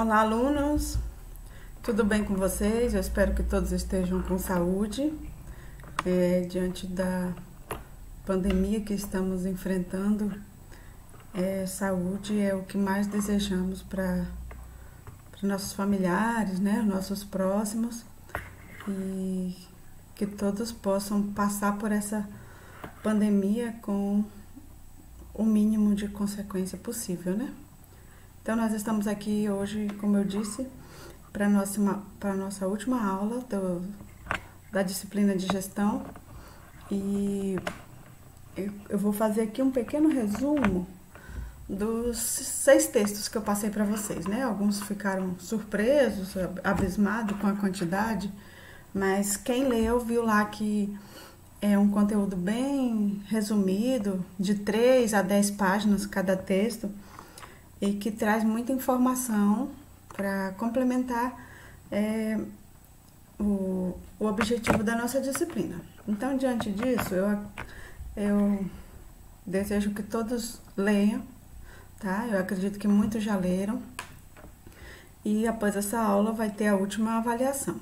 Olá, alunos! Tudo bem com vocês? Eu espero que todos estejam com saúde. Diante da pandemia que estamos enfrentando, saúde é o que mais desejamos para nossos familiares, né? Nossos próximos, e que todos possam passar por essa pandemia com o mínimo de consequência possível, né? Então, nós estamos aqui hoje, como eu disse, para a nossa última aula da disciplina de gestão, e eu vou fazer aqui um pequeno resumo dos 6 textos que eu passei para vocês, né? Alguns ficaram surpresos, abismados com a quantidade, mas quem leu viu lá que é um conteúdo bem resumido, de 3 a 10 páginas cada texto, e que traz muita informação para complementar o objetivo da nossa disciplina. Então, diante disso, eu desejo que todos leiam, tá? Eu acredito que muitos já leram, e após essa aula vai ter a última avaliação.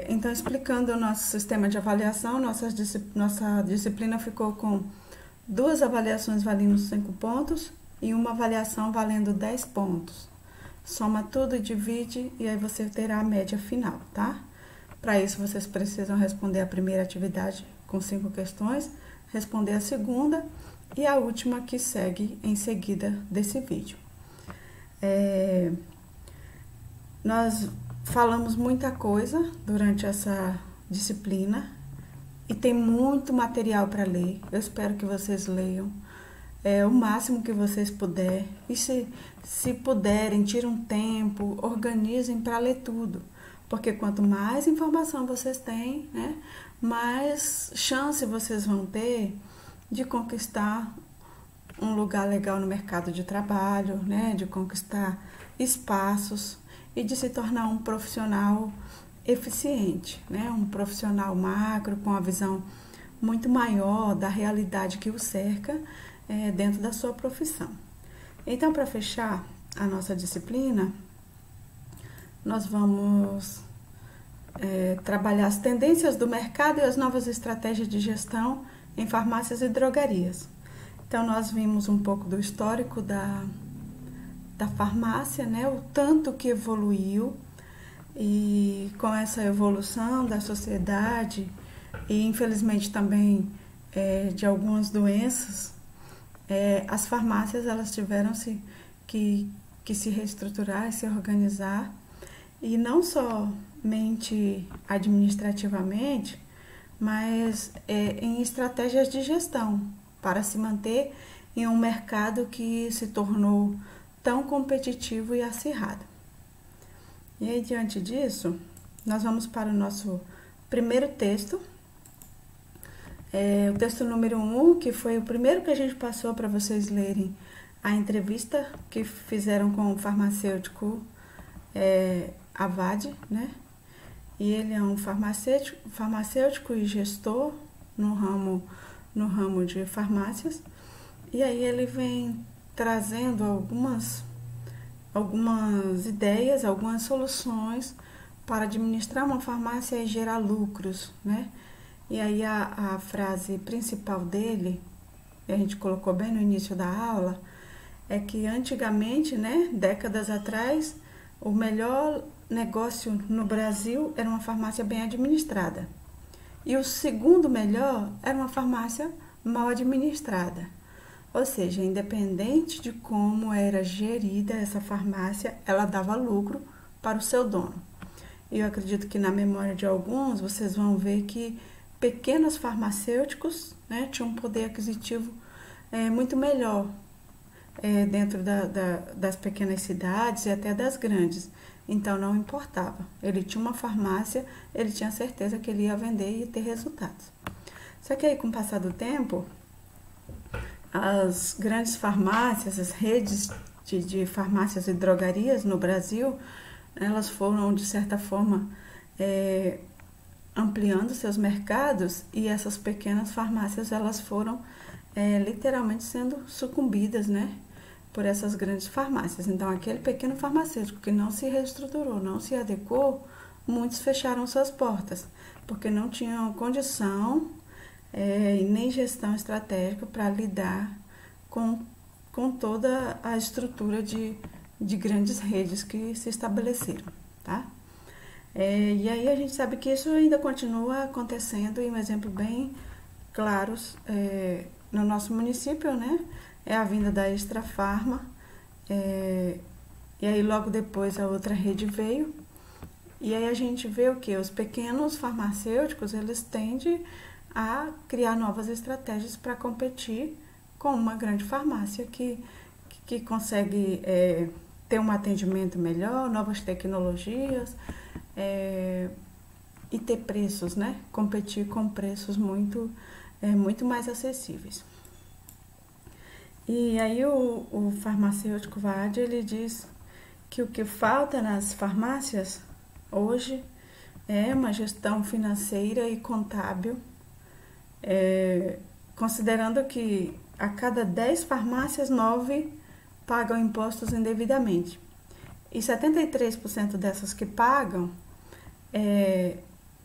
Então, explicando o nosso sistema de avaliação, nossa disciplina ficou com 2 avaliações valendo 5 pontos e uma avaliação valendo 10 pontos. Soma tudo e divide, e aí você terá a média final, tá? Para isso, vocês precisam responder a primeira atividade com 5 questões, responder a segunda e a última que segue em seguida desse vídeo. Nós falamos muita coisa durante essa disciplina e tem muito material para ler. Eu espero que vocês leiam o máximo que vocês puderem, e se puderem, tirem um tempo, organizem para ler tudo, porque quanto mais informação vocês têm, né, mais chance vocês vão ter de conquistar um lugar legal no mercado de trabalho, né, de conquistar espaços e de se tornar um profissional eficiente, né, um profissional macro com a visão muito maior da realidade que o cerca dentro da sua profissão. Então, para fechar a nossa disciplina, nós vamos trabalhar as tendências do mercado e as novas estratégias de gestão em farmácias e drogarias. Então, nós vimos um pouco do histórico da farmácia, né? O tanto que evoluiu, e com essa evolução da sociedade e, infelizmente, também de algumas doenças, as farmácias elas tiveram que se reestruturar e se organizar, e não somente administrativamente, mas em estratégias de gestão, para se manter em um mercado que se tornou tão competitivo e acirrado. E aí, diante disso, nós vamos para o nosso primeiro texto, o texto número 1, que foi o primeiro que a gente passou para vocês lerem, a entrevista que fizeram com o farmacêutico Avad, né? E ele é um farmacêutico e gestor no ramo de farmácias. E aí ele vem trazendo algumas ideias, algumas soluções para administrar uma farmácia e gerar lucros, né? E aí a frase principal dele, que a gente colocou bem no início da aula, é que antigamente, né, décadas atrás, o melhor negócio no Brasil era uma farmácia bem administrada. E o segundo melhor era uma farmácia mal administrada. Ou seja, independente de como era gerida essa farmácia, ela dava lucro para o seu dono. E eu acredito que na memória de alguns, vocês vão ver que pequenos farmacêuticos, né, tinham um poder aquisitivo muito melhor dentro das pequenas cidades e até das grandes. Então, não importava. Ele tinha uma farmácia, ele tinha certeza que ele ia vender e ter resultados. Só que aí, com o passar do tempo, as grandes farmácias, as redes de farmácias e drogarias no Brasil, elas foram, de certa forma, ampliando seus mercados, e essas pequenas farmácias elas foram literalmente sendo sucumbidas, né, por essas grandes farmácias. Então, aquele pequeno farmacêutico que não se reestruturou, não se adequou, muitos fecharam suas portas, porque não tinham condição e nem gestão estratégica para lidar com toda a estrutura de grandes redes que se estabeleceram, tá? E aí a gente sabe que isso ainda continua acontecendo, e um exemplo bem claro no nosso município, né? É a vinda da Extrafarma, e aí logo depois a outra rede veio, e aí a gente vê o que? Os pequenos farmacêuticos, eles tendem a criar novas estratégias para competir com uma grande farmácia que consegue ter um atendimento melhor, novas tecnologias e ter preços, né? Competir com preços muito mais acessíveis. E aí o farmacêutico Wade, ele diz que o que falta nas farmácias hoje é uma gestão financeira e contábil, considerando que a cada 10 farmácias, 9 pagam impostos indevidamente. E 73% dessas que pagam,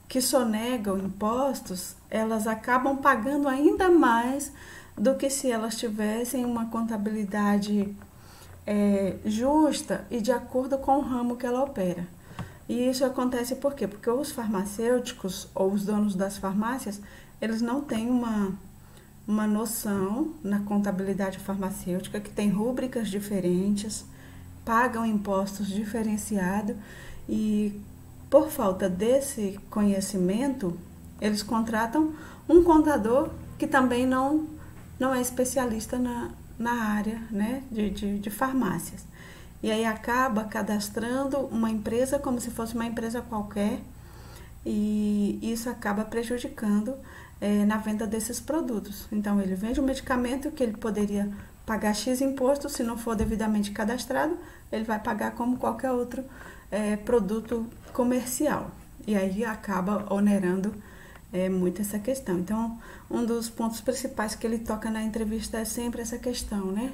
que sonegam impostos, elas acabam pagando ainda mais do que se elas tivessem uma contabilidade justa e de acordo com o ramo que ela opera. E isso acontece por quê? Porque os farmacêuticos ou os donos das farmácias, eles não têm uma noção na contabilidade farmacêutica, que tem rúbricas diferentes, pagam impostos diferenciados, e por falta desse conhecimento, eles contratam um contador que também não é especialista na área, né, de farmácias. E aí acaba cadastrando uma empresa como se fosse uma empresa qualquer, e isso acaba prejudicando na venda desses produtos. Então, ele vende um medicamento que ele poderia pagar X imposto, se não for devidamente cadastrado, ele vai pagar como qualquer outro produto comercial. E aí acaba onerando muito essa questão. Então, um dos pontos principais que ele toca na entrevista é sempre essa questão, né?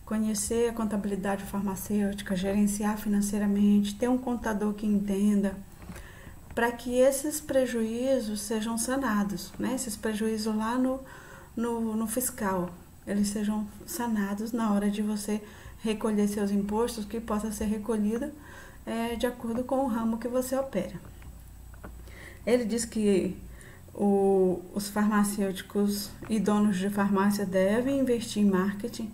Conhecer a contabilidade farmacêutica, gerenciar financeiramente, ter um contador que entenda, para que esses prejuízos sejam sanados, né? Esses prejuízos lá no fiscal, eles sejam sanados na hora de você recolher seus impostos, que possa ser recolhido de acordo com o ramo que você opera. Ele diz que os farmacêuticos e donos de farmácia devem investir em marketing,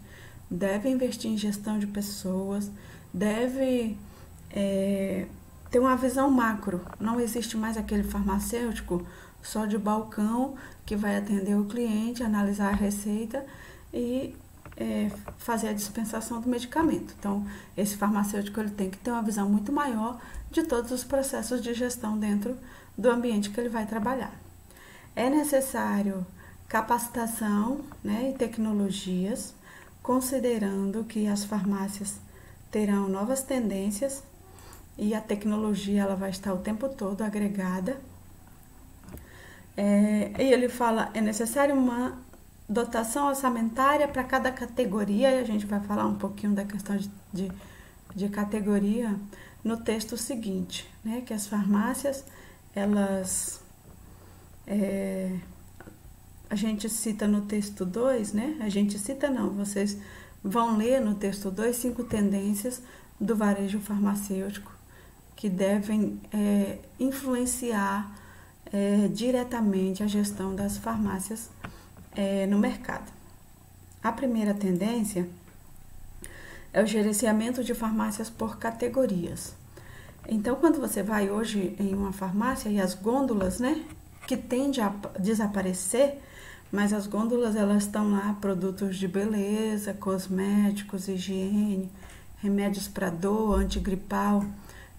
devem investir em gestão de pessoas, devem ter uma visão macro. Não existe mais aquele farmacêutico só de balcão que vai atender o cliente, analisar a receita e fazer a dispensação do medicamento. Então, esse farmacêutico ele tem que ter uma visão muito maior de todos os processos de gestão dentro do ambiente que ele vai trabalhar. É necessário capacitação, né, e tecnologias, considerando que as farmácias terão novas tendências e a tecnologia ela vai estar o tempo todo agregada. E ele fala, é necessário uma dotação orçamentária para cada categoria, e a gente vai falar um pouquinho da questão de categoria no texto seguinte, né, que as farmácias, elas... a gente cita no texto 2, né? A gente cita não, vocês vão ler no texto 2 5 tendências do varejo farmacêutico que devem influenciar diretamente a gestão das farmácias no mercado. A primeira tendência é o gerenciamento de farmácias por categorias. Então, quando você vai hoje em uma farmácia e as gôndolas, né, que tende a desaparecer, mas as gôndolas elas estão lá, produtos de beleza, cosméticos, higiene, remédios para dor, antigripal.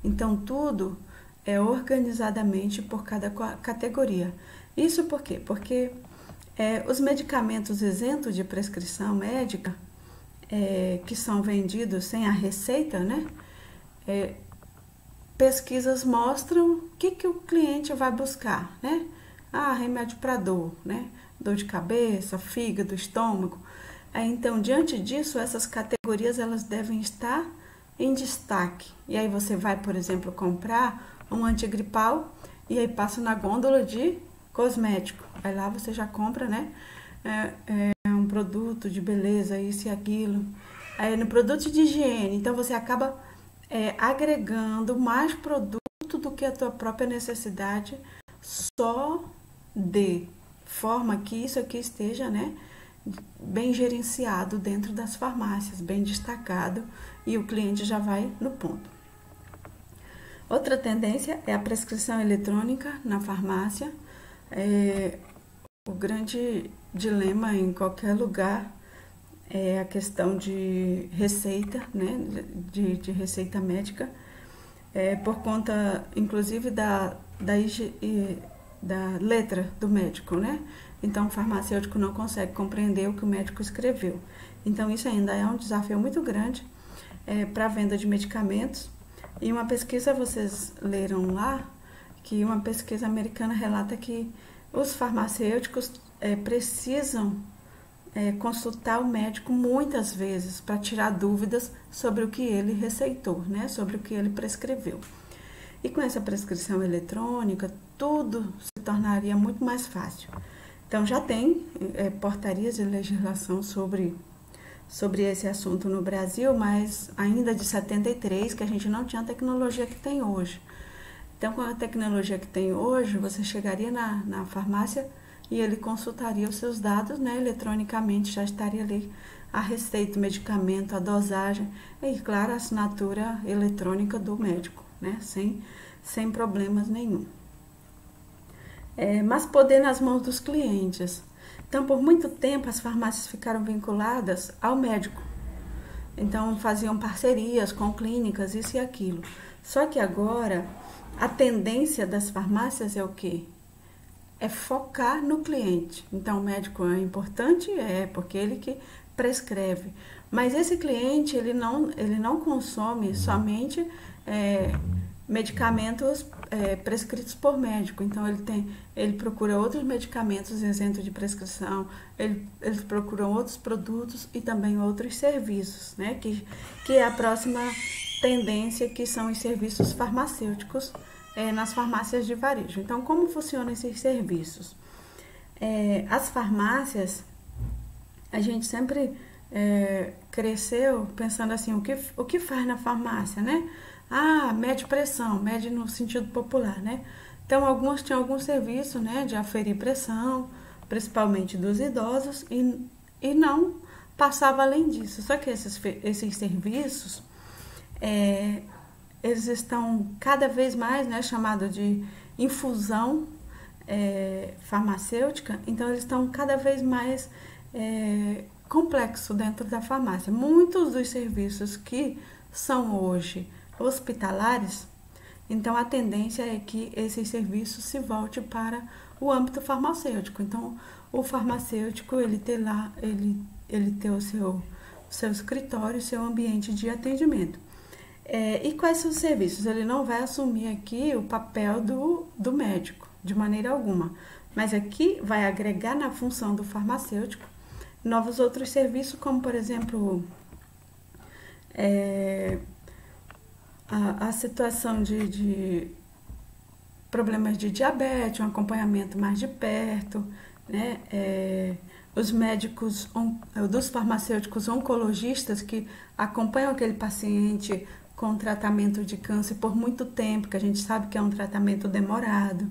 Então, tudo é organizadamente por cada categoria. Isso por quê? Porque os medicamentos isentos de prescrição médica, que são vendidos sem a receita, né? Pesquisas mostram o que o cliente vai buscar, né? Remédio para dor, né? Dor de cabeça, fígado, estômago. Então, diante disso, essas categorias elas devem estar em destaque. E aí você vai, por exemplo, comprar um antigripal e aí passa na gôndola de cosmético. Aí lá você já compra, né? Um produto de beleza, isso e aquilo. Aí no produto de higiene, então você acaba agregando mais produto do que a tua própria necessidade, só de forma que isso aqui esteja, né, bem gerenciado dentro das farmácias, bem destacado, e o cliente já vai no ponto. Outra tendência é a prescrição eletrônica na farmácia. O grande dilema em qualquer lugar é a questão de receita, né, de receita médica, por conta, inclusive, da letra do médico, né? Então, o farmacêutico não consegue compreender o que o médico escreveu. Então, isso ainda é um desafio muito grande para a venda de medicamentos. E uma pesquisa, vocês leram lá, que uma pesquisa americana relata que os farmacêuticos precisam consultar o médico muitas vezes para tirar dúvidas sobre o que ele receitou, né? Sobre o que ele prescreveu. E com essa prescrição eletrônica, tudo se tornaria muito mais fácil. Então, já tem portarias de legislação sobre esse assunto no Brasil, mas ainda de 73, que a gente não tinha a tecnologia que tem hoje. Então, com a tecnologia que tem hoje, você chegaria na farmácia e ele consultaria os seus dados, né, eletronicamente, já estaria ali a receita, o medicamento, a dosagem e, claro, a assinatura eletrônica do médico, né, sem problemas nenhum. Mas poder nas mãos dos clientes. Então, por muito tempo, as farmácias ficaram vinculadas ao médico. Então, faziam parcerias com clínicas, isso e aquilo. Só que agora, a tendência das farmácias é o quê? É focar no cliente. Então, o médico é importante? Porque ele que prescreve. Mas esse cliente, ele não consome somente medicamentos prescritos por médico. Então, ele procura outros medicamentos isentos de prescrição, eles procuram outros produtos e também outros serviços, né? Que é a próxima tendência, que são os serviços farmacêuticos nas farmácias de varejo. Então, como funcionam esses serviços? As farmácias, a gente sempre cresceu pensando assim, o que faz na farmácia, né? Mede pressão, mede no sentido popular, né? Então, alguns tinham algum serviço, né, de aferir pressão, principalmente dos idosos, e não passava além disso. Só que esses serviços, eles estão cada vez mais, né, chamado de infusão farmacêutica, então eles estão cada vez mais complexos dentro da farmácia. Muitos dos serviços que são hoje hospitalares, então a tendência é que esses serviços se volte para o âmbito farmacêutico. Então, o farmacêutico, ele tem o seu escritório, o seu ambiente de atendimento. E quais são os serviços? Ele não vai assumir aqui o papel do médico, de maneira alguma, mas aqui vai agregar na função do farmacêutico novos outros serviços, como, por exemplo, a situação de problemas de diabetes, um acompanhamento mais de perto, né? Os médicos dos farmacêuticos oncologistas que acompanham aquele paciente com tratamento de câncer por muito tempo, que a gente sabe que é um tratamento demorado.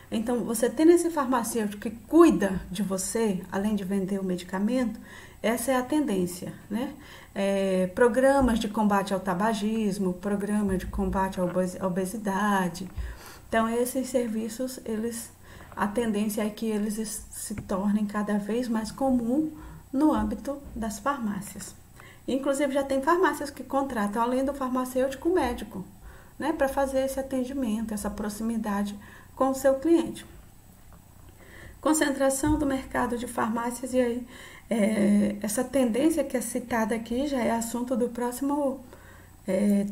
Então, você tendo esse farmacêutico que cuida de você, além de vender o medicamento, essa é a tendência, né? Programas de combate ao tabagismo, programas de combate à obesidade. Então, esses serviços, a tendência é que eles se tornem cada vez mais comum no âmbito das farmácias. Inclusive, já tem farmácias que contratam, além do farmacêutico, o médico, né, para fazer esse atendimento, essa proximidade com o seu cliente. Concentração do mercado de farmácias, e aí essa tendência que é citada aqui já é assunto do próximo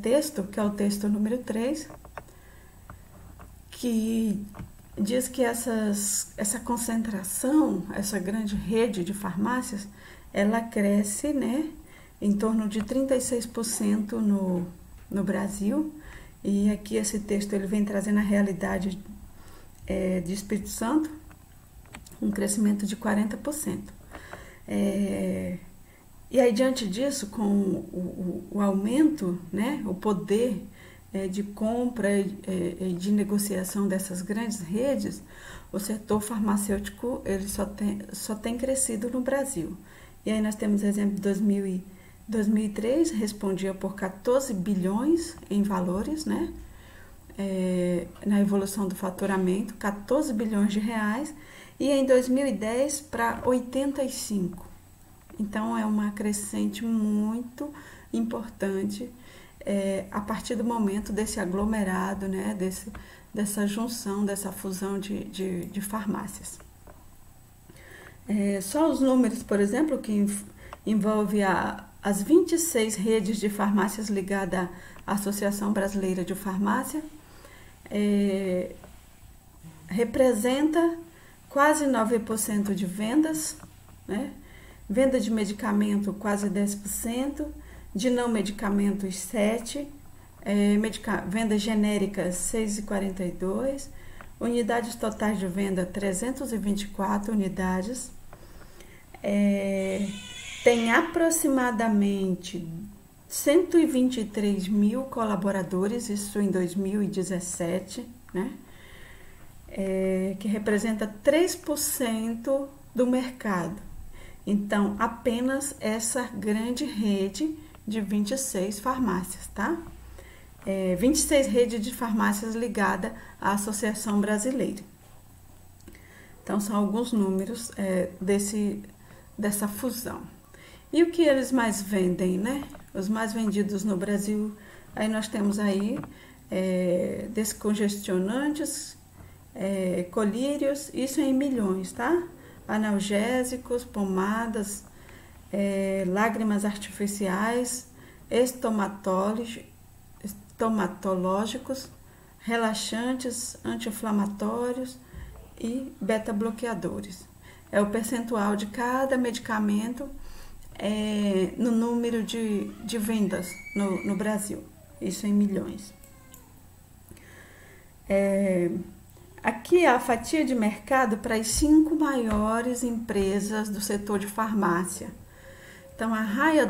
texto, que é o texto número 3, que diz que essa concentração, essa grande rede de farmácias, ela cresce, né, em torno de 36% no Brasil. E aqui esse texto ele vem trazendo a realidade de Espírito Santo, um crescimento de 40%. E aí, diante disso, com o aumento, né, o poder de compra e de negociação dessas grandes redes, o setor farmacêutico ele só tem crescido no Brasil. E aí nós temos exemplo de 2003, respondia por 14 bilhões em valores, né? Na evolução do faturamento, 14 bilhões de reais, e em 2010 para 85. Então é uma crescente muito importante a partir do momento desse aglomerado, né? Dessa junção, dessa fusão de farmácias. Só os números, por exemplo, que envolve as 26 redes de farmácias ligadas à Associação Brasileira de Farmácia, representa quase 9% de vendas, né? Venda de medicamento quase 10%, de não medicamentos 7%, vendas genéricas 6,42%, unidades totais de venda 324 unidades, tem aproximadamente 123 mil colaboradores, isso em 2017, né? Que representa 3% do mercado. Então, apenas essa grande rede de 26 farmácias, tá? 26 redes de farmácias ligadas à Associação Brasileira. Então, são alguns números dessa fusão. E o que eles mais vendem, né? Os mais vendidos no Brasil, aí nós temos aí descongestionantes, colírios, isso em milhões, tá? Analgésicos, pomadas, lágrimas artificiais, estomatológicos, relaxantes, anti-inflamatórios e beta-bloqueadores. É o percentual de cada medicamento no número de vendas no Brasil, isso em milhões. Aqui a fatia de mercado para as 5 maiores empresas do setor de farmácia. Então, a Raia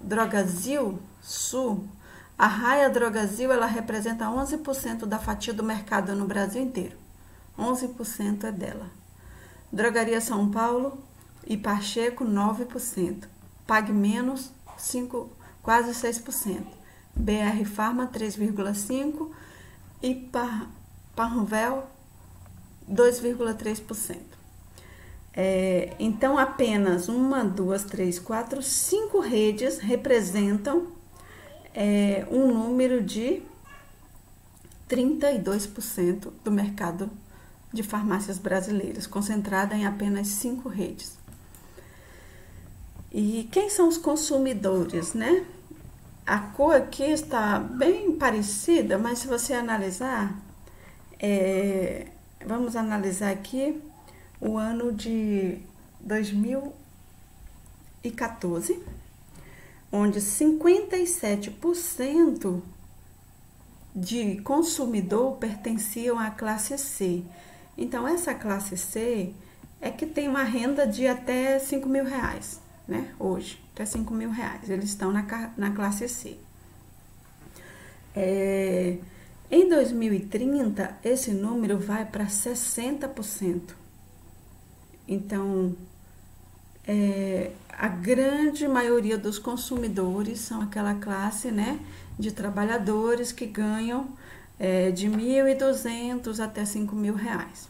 Drogasil Sul, a Raia Drogasil, ela representa 11% da fatia do mercado no Brasil inteiro. 11% é dela. Drogaria São Paulo e Pacheco, 9%. Pague Menos, quase 6%. BR Pharma, 3,5%. E Panvel, 2,3%. Então, apenas 1, 2, 3, 4, 5 redes representam um número de 32% do mercado de farmácias brasileiras, concentrada em apenas 5 redes. E quem são os consumidores, né? A cor aqui está bem parecida, mas se você analisar, vamos analisar aqui o ano de 2014, onde 57% de consumidor pertenciam à classe C. Então, essa classe C é que tem uma renda de até 5 mil reais, né? Hoje, até 5 mil reais. Eles estão na classe C. Em 2030, esse número vai para 60%. Então, a grande maioria dos consumidores são aquela classe, né, de trabalhadores que ganham de 1.200 até 5 mil reais,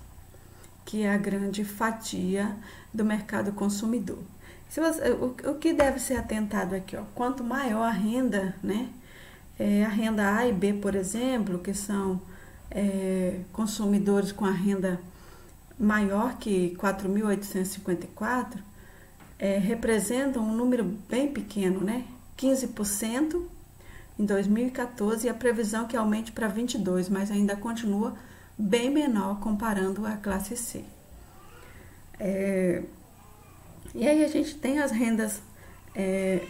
que é a grande fatia do mercado consumidor. O que deve ser atentado aqui, ó, quanto maior a renda, né, a renda A e B, por exemplo, que são consumidores com a renda maior que 4.854, representam um número bem pequeno, né? 15% em 2014 e a previsão que aumente para 22%, mas ainda continua bem menor comparando a classe C. E aí a gente tem as rendas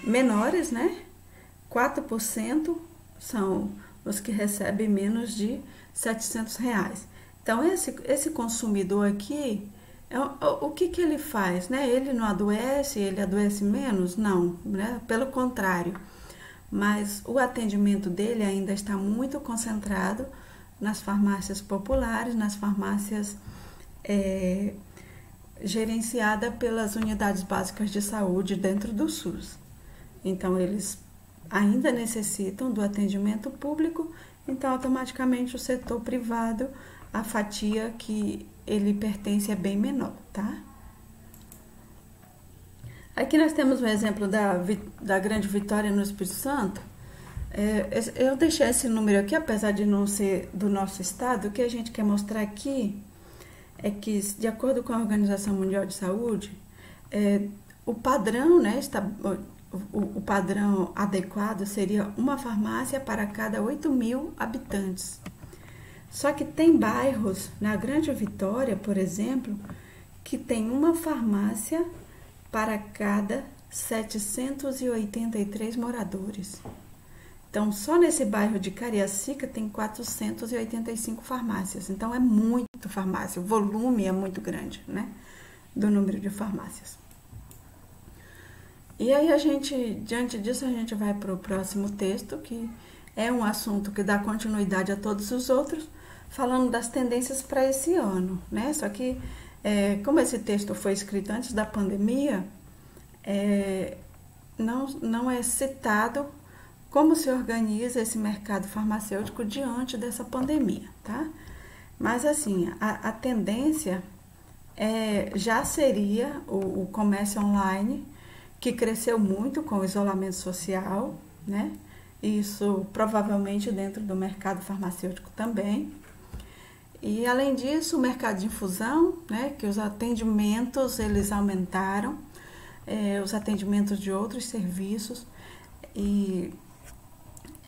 menores, né? 4% são os que recebem menos de R$ 700. Então, esse consumidor aqui, o que ele faz, né? Ele não adoece, ele adoece menos? Não, né? Pelo contrário. Mas o atendimento dele ainda está muito concentrado nas farmácias populares, nas farmácias gerenciadas pelas unidades básicas de saúde dentro do SUS. Então, eles ainda necessitam do atendimento público, então automaticamente o setor privado, a fatia que ele pertence é bem menor, tá? Aqui nós temos um exemplo da Grande Vitória no Espírito Santo. Eu deixei esse número aqui, apesar de não ser do nosso estado. O que a gente quer mostrar aqui é que, de acordo com a Organização Mundial de Saúde, o padrão, né, o padrão adequado seria uma farmácia para cada 8.000 habitantes. Só que tem bairros, na Grande Vitória, por exemplo, que tem uma farmácia para cada 783 moradores. Então, só nesse bairro de Cariacica tem 485 farmácias. Então, é muito farmácia, o volume é muito grande, né, do número de farmácias. E aí diante disso, a gente vai para o próximo texto, que é um assunto que dá continuidade a todos os outros, falando das tendências para esse ano, né? Só que, como esse texto foi escrito antes da pandemia, não é citado como se organiza esse mercado farmacêutico diante dessa pandemia, tá? Mas, assim, a tendência já seria o comércio online, que cresceu muito com o isolamento social, né? Isso provavelmente dentro do mercado farmacêutico também. E, além disso, o mercado de infusão, né? Que os atendimentos, eles aumentaram, os atendimentos de outros serviços. E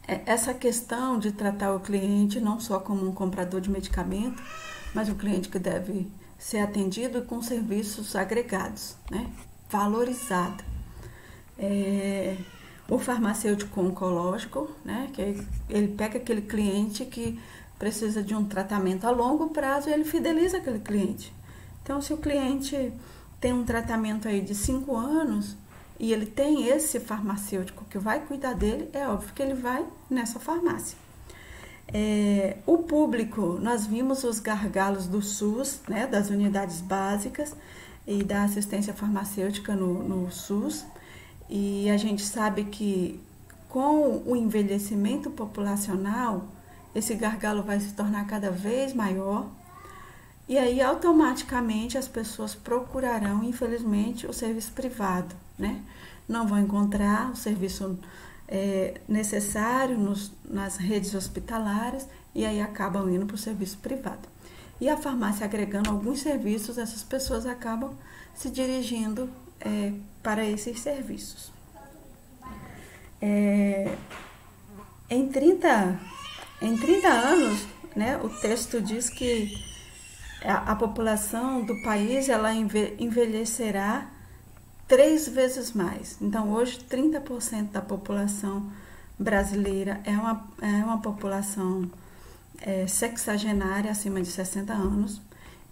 essa questão de tratar o cliente não só como um comprador de medicamento, mas um cliente que deve ser atendido com serviços agregados, né? Valorizado. O farmacêutico oncológico, né? Que ele pega aquele cliente que precisa de um tratamento a longo prazo e ele fideliza aquele cliente. Então, se o cliente tem um tratamento aí de 5 anos e ele tem esse farmacêutico que vai cuidar dele, é óbvio que ele vai nessa farmácia. O público, nós vimos os gargalos do SUS, né, das unidades básicas e da assistência farmacêutica no SUS, e a gente sabe que com o envelhecimento populacional, esse gargalo vai se tornar cada vez maior, e aí automaticamente as pessoas procurarão, infelizmente, o serviço privado, né? Não vão encontrar o serviço necessário nas redes hospitalares e aí acabam indo para o serviço privado. E a farmácia agregando alguns serviços, essas pessoas acabam se dirigindo para esses serviços. Em 30 anos, né, o texto diz que a população do país ela envelhecerá 3 vezes mais. Então, hoje, 30% da população brasileira é uma população sexagenária, acima de 60 anos.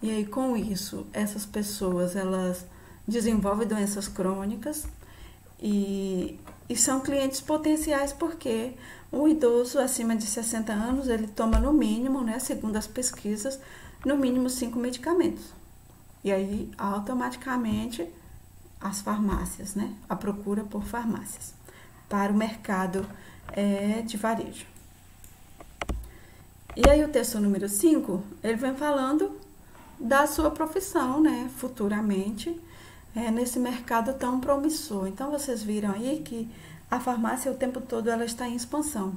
E aí, com isso, essas pessoas, elas desenvolvem doenças crônicas e são clientes potenciais porque um idoso acima de 60 anos, ele toma no mínimo, né, segundo as pesquisas, no mínimo 5 medicamentos. E aí, automaticamente, as farmácias, né, a procura por farmácias para o mercado de varejo. E aí o texto número 5, ele vem falando da sua profissão, né, futuramente, nesse mercado tão promissor. Então, vocês viram aí que a farmácia o tempo todo ela está em expansão.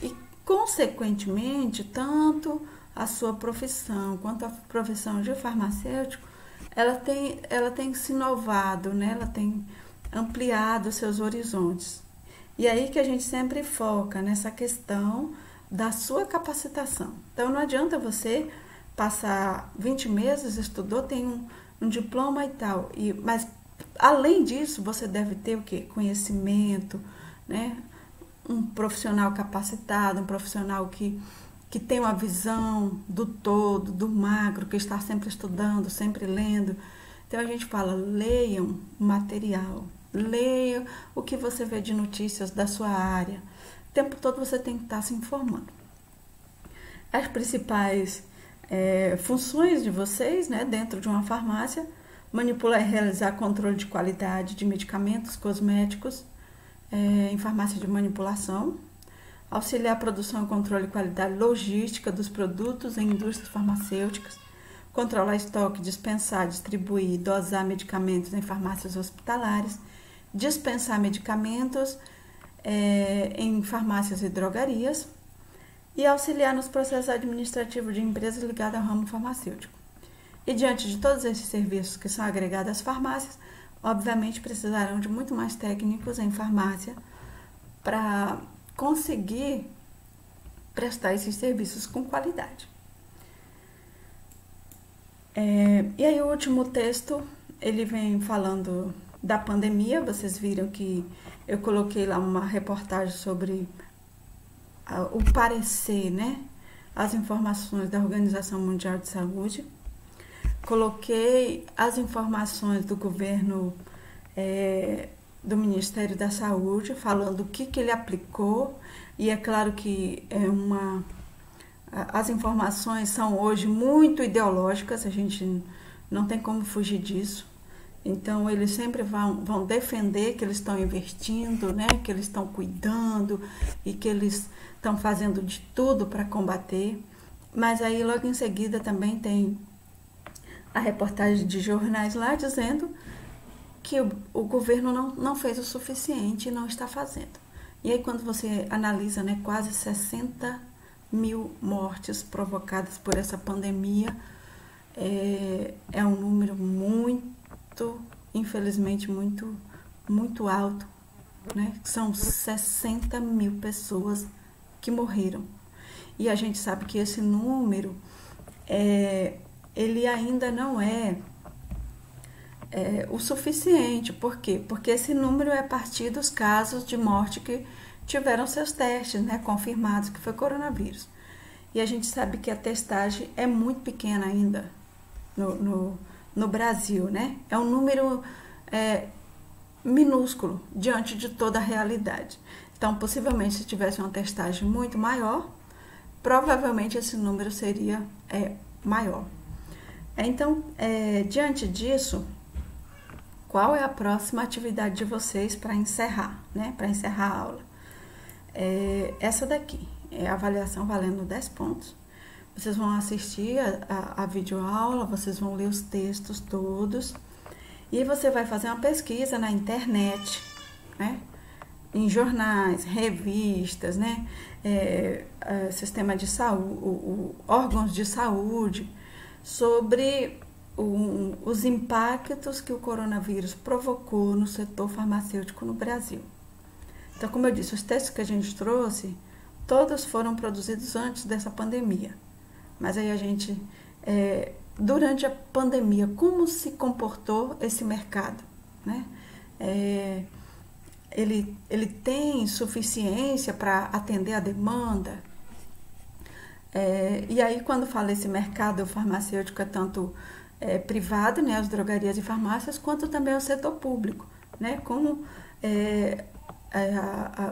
E, consequentemente, tanto a sua profissão quanto a profissão de farmacêutico, ela tem se inovado, né? Ela tem ampliado seus horizontes. E aí que a gente sempre foca nessa questão da sua capacitação. Então, não adianta você passar 20 meses, estudou, tem um diploma e tal. Mas, além disso, você deve ter o quê? Conhecimento, né? Um profissional capacitado, um profissional que tem uma visão do todo, do macro, que está sempre estudando, sempre lendo. Então a gente fala, leiam o material, leiam o que você vê de notícias da sua área. O tempo todo você tem que estar se informando. As principais funções de vocês, né, dentro de uma farmácia: manipular e realizar controle de qualidade de medicamentos, cosméticos, em farmácia de manipulação, auxiliar a produção e controle de qualidade logística dos produtos em indústrias farmacêuticas, controlar estoque, dispensar, distribuir e dosar medicamentos em farmácias hospitalares, dispensar medicamentos em farmácias e drogarias e auxiliar nos processos administrativos de empresas ligadas ao ramo farmacêutico. E diante de todos esses serviços que são agregados às farmácias, obviamente precisarão de muito mais técnicos em farmácia para conseguir prestar esses serviços com qualidade. E aí o último texto, ele vem falando da pandemia. Vocês viram que eu coloquei lá uma reportagem sobre o parecer, né? As informações da Organização Mundial de Saúde. Coloquei as informações do governo, do Ministério da Saúde, falando o que ele aplicou. E é claro que as informações são hoje muito ideológicas, a gente não tem como fugir disso. Então, eles sempre vão defender que eles estão investindo, né? Que eles estão cuidando e que eles estão fazendo de tudo para combater. Mas aí, logo em seguida, também tem a reportagem de jornais lá dizendo que o governo não fez o suficiente e não está fazendo. E aí, quando você analisa, né, quase 60 mil mortes provocadas por essa pandemia, é um número muito, infelizmente, muito alto, né? São 60 mil pessoas que morreram. E a gente sabe que esse número, ele ainda não é o suficiente. Por quê? Porque esse número é a partir dos casos de morte que tiveram seus testes, né, confirmados que foi coronavírus. E a gente sabe que a testagem é muito pequena ainda no Brasil, né? É um número minúsculo diante de toda a realidade. Então, possivelmente, se tivesse uma testagem muito maior, provavelmente esse número seria maior. Então, diante disso, qual é a próxima atividade de vocês para encerrar, né? Para encerrar a aula? Essa daqui é a avaliação valendo 10 pontos. Vocês vão assistir a videoaula, vocês vão ler os textos todos e você vai fazer uma pesquisa na internet, né? Em jornais, revistas, né? Sistema de saúde, órgãos de saúde, sobre os impactos que o coronavírus provocou no setor farmacêutico no Brasil. Então, como eu disse, os textos que a gente trouxe, todos foram produzidos antes dessa pandemia. Mas aí a gente, durante a pandemia, como se comportou esse mercado, né? Ele tem suficiência para atender a demanda? E aí, quando fala esse mercado farmacêutico, é tanto privado, né, as drogarias e farmácias, quanto também o setor público, né? Como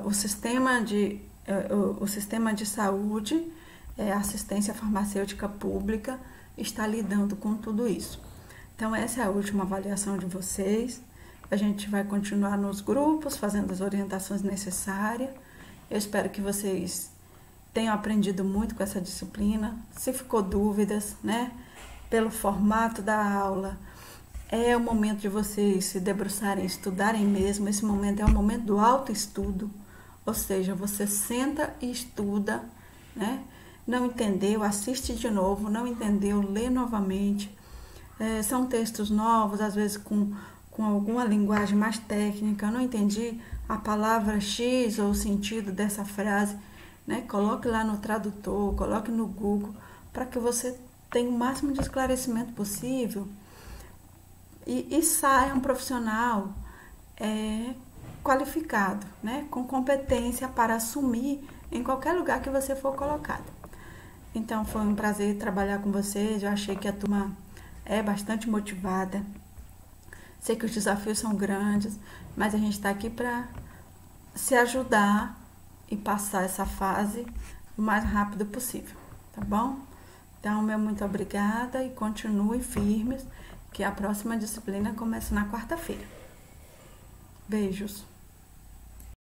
o sistema de saúde, a assistência farmacêutica pública está lidando com tudo isso. Então, essa é a última avaliação de vocês. A gente vai continuar nos grupos, fazendo as orientações necessárias. Eu espero que vocês tenham aprendido muito com essa disciplina. Se ficou dúvidas, né, pelo formato da aula, é o momento de vocês se debruçarem, estudarem mesmo. Esse momento é o momento do autoestudo, ou seja, você senta e estuda, né? Não entendeu, assiste de novo, não entendeu, lê novamente. São textos novos, às vezes com alguma linguagem mais técnica. Eu não entendi a palavra X ou o sentido dessa frase, né? Coloque lá no tradutor, coloque no Google, para que você tenha o máximo de esclarecimento possível e saia um profissional qualificado, né? Com competência para assumir em qualquer lugar que você for colocado. Então, foi um prazer trabalhar com vocês. Eu achei que a turma é bastante motivada. Sei que os desafios são grandes, mas a gente está aqui para se ajudar e passar essa fase o mais rápido possível, tá bom? Então, meu muito obrigada e continue firmes, que a próxima disciplina começa na quarta-feira. Beijos!